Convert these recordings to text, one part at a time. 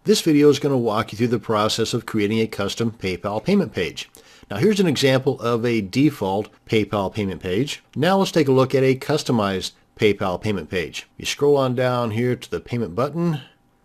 This video is going to walk you through the process of creating a custom PayPal payment page. Now here's an example of a default PayPal payment page. Now let's take a look at a customized PayPal payment page. You scroll on down here to the payment button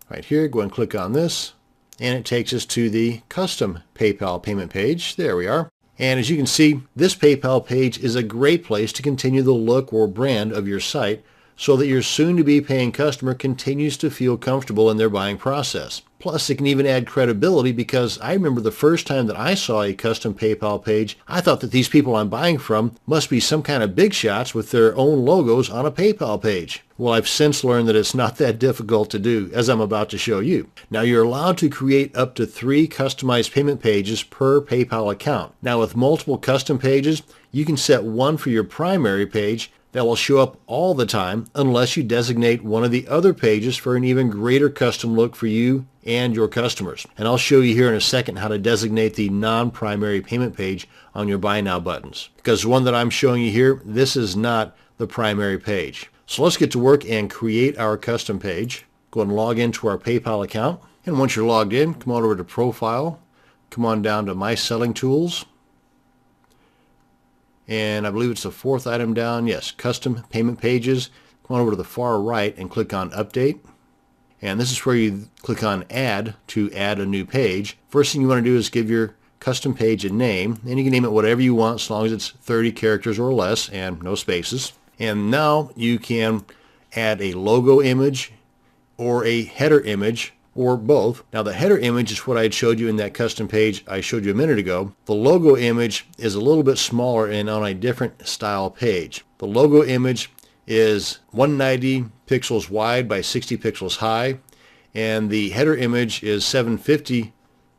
right here, go and click on this, and it takes us to the custom PayPal payment page. There we are. And as you can see, this PayPal page is a great place to continue the look or brand of your site so that your soon-to-be paying customer continues to feel comfortable in their buying process. Plus, it can even add credibility because I remember the first time that I saw a custom PayPal page, I thought that these people I'm buying from must be some kind of big shots with their own logos on a PayPal page. Well, I've since learned that it's not that difficult to do, as I'm about to show you. Now, you're allowed to create up to 3 customized payment pages per PayPal account. Now, with multiple custom pages, you can set one for your primary page that will show up all the time unless you designate one of the other pages for an even greater custom look for you and your customers. And I'll show you here in a second how to designate the non-primary payment page on your Buy Now buttons. Because the one that I'm showing you here, this is not the primary page. So let's get to work and create our custom page. Go and log into our PayPal account. And once you're logged in, come on over to Profile. Come on down to My Selling Tools. And I believe it's the 4th item down. Yes, Custom Payment Pages. Come on over to the far right and click on Update. And this is where you click on Add to add a new page. First thing you want to do is give your custom page a name. And you can name it whatever you want as long as it's 30 characters or less and no spaces. And now you can add a logo image or a header image or both. Now the header image is what I showed you in that custom page I showed you a minute ago. The logo image is a little bit smaller and on a different style page. The logo image is 190 pixels wide by 60 pixels high, and the header image is 750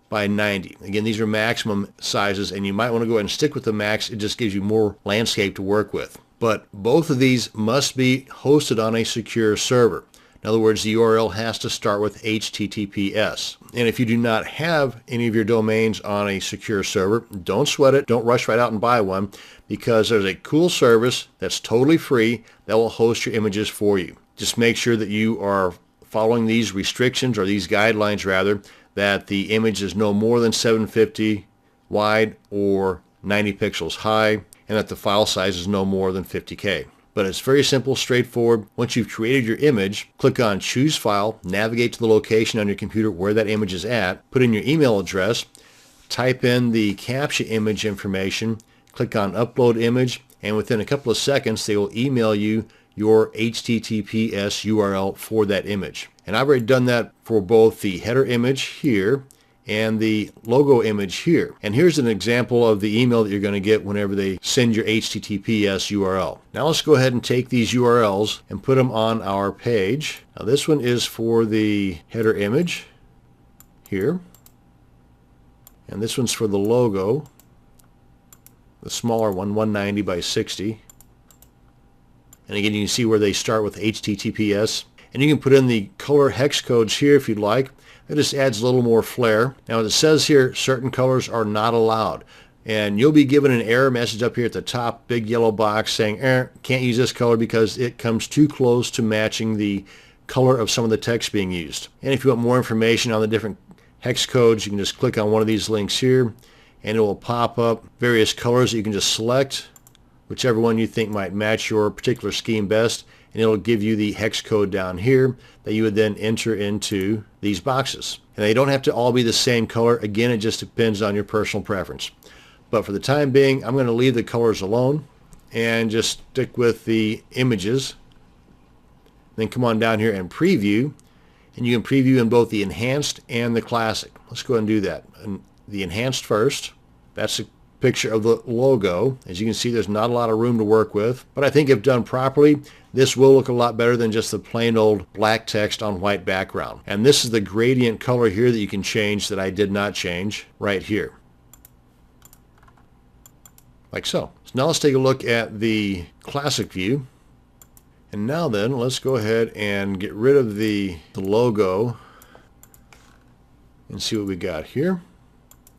by 90. Again, these are maximum sizes, and you might want to go ahead and stick with the max. It just gives you more landscape to work with. But both of these must be hosted on a secure server. In other words, the URL has to start with HTTPS. And if you do not have any of your domains on a secure server, don't sweat it. Don't rush right out and buy one, because there's a cool service that's totally free that will host your images for you. Just make sure that you are following these restrictions, or these guidelines rather, that the image is no more than 750 wide or 90 pixels high, and that the file size is no more than 50K. But it's very simple, straightforward. Once you've created your image, click on Choose File, navigate to the location on your computer where that image is at, put in your email address, type in the CAPTCHA image information, click on Upload Image, and within a couple of seconds they will email you your HTTPS URL for that image. And I've already done that for both the header image here and the logo image here. And here's an example of the email that you're going to get whenever they send your HTTPS URL. Now let's go ahead and take these URLs and put them on our page. Now this one is for the header image here. And this one's for the logo, the smaller one, 190 by 60. And again, you can see where they start with HTTPS. And you can put in the color hex codes here if you'd like. It just adds a little more flair. Now it says here certain colors are not allowed, and you'll be given an error message up here at the top, big yellow box saying can't use this color because it comes too close to matching the color of some of the text being used. And if you want more information on the different hex codes, you can just click on one of these links here and it will pop up various colors that you can just select whichever one you think might match your particular scheme best, and it'll give you the hex code down here that you would then enter into these boxes. And they don't have to all be the same color. Again, it just depends on your personal preference. But for the time being, I'm going to leave the colors alone and just stick with the images. Then come on down here and preview, and you can preview in both the enhanced and the classic. Let's go ahead and do that. And the enhanced first. That's a picture of the logo. As you can see, there's not a lot of room to work with, but I think if done properly, this will look a lot better than just the plain old black text on white background. And this is the gradient color here that you can change that I did not change right here. Like so. So now let's take a look at the classic view. And now then, let's go ahead and get rid of the logo and see what we got here.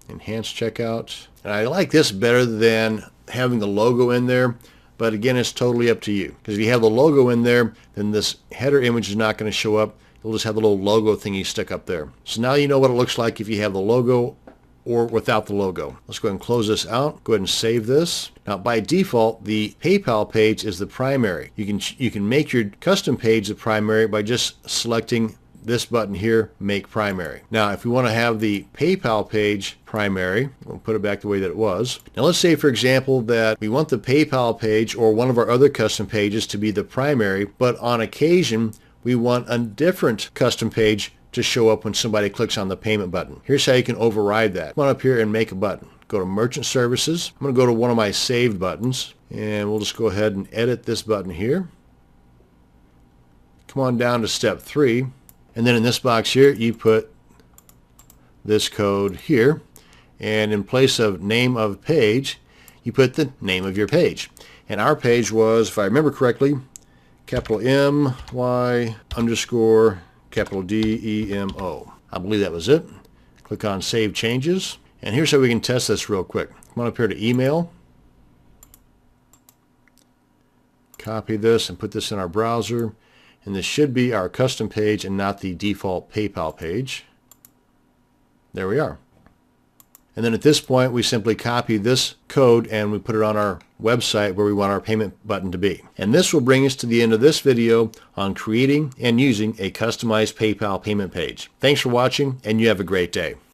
Enhanced checkout. And I like this better than having the logo in there, but again, it's totally up to you. Because if you have the logo in there, then this header image is not going to show up. You'll just have the little logo thingy stuck up there. So now you know what it looks like if you have the logo or without the logo. Let's go ahead and close this out. Go ahead and save this. Now by default, the PayPal page is the primary. You can make your custom page the primary by just selecting this button here, Make Primary. Now if we want to have the PayPal page primary, we'll put it back the way that it was. Now let's say, for example, that we want the PayPal page or one of our other custom pages to be the primary, but on occasion we want a different custom page to show up when somebody clicks on the payment button. Here's how you can override that. Come on up here and make a button. Go to Merchant Services. I'm going to go to one of my saved buttons, and we'll just go ahead and edit this button here. Come on down to step 3, and then in this box here you put this code here, and in place of name of page you put the name of your page. And our page was, if I remember correctly, capital M Y underscore capital DEMO. I believe that was it. Click on Save Changes. And here's how we can test this real quick. Come on up here to Email. Copy this and put this in our browser. And this should be our custom page and not the default PayPal page. There we are. And then at this point we simply copy this code and we put it on our website where we want our payment button to be. And this will bring us to the end of this video on creating and using a customized PayPal payment page. Thanks for watching, and you have a great day.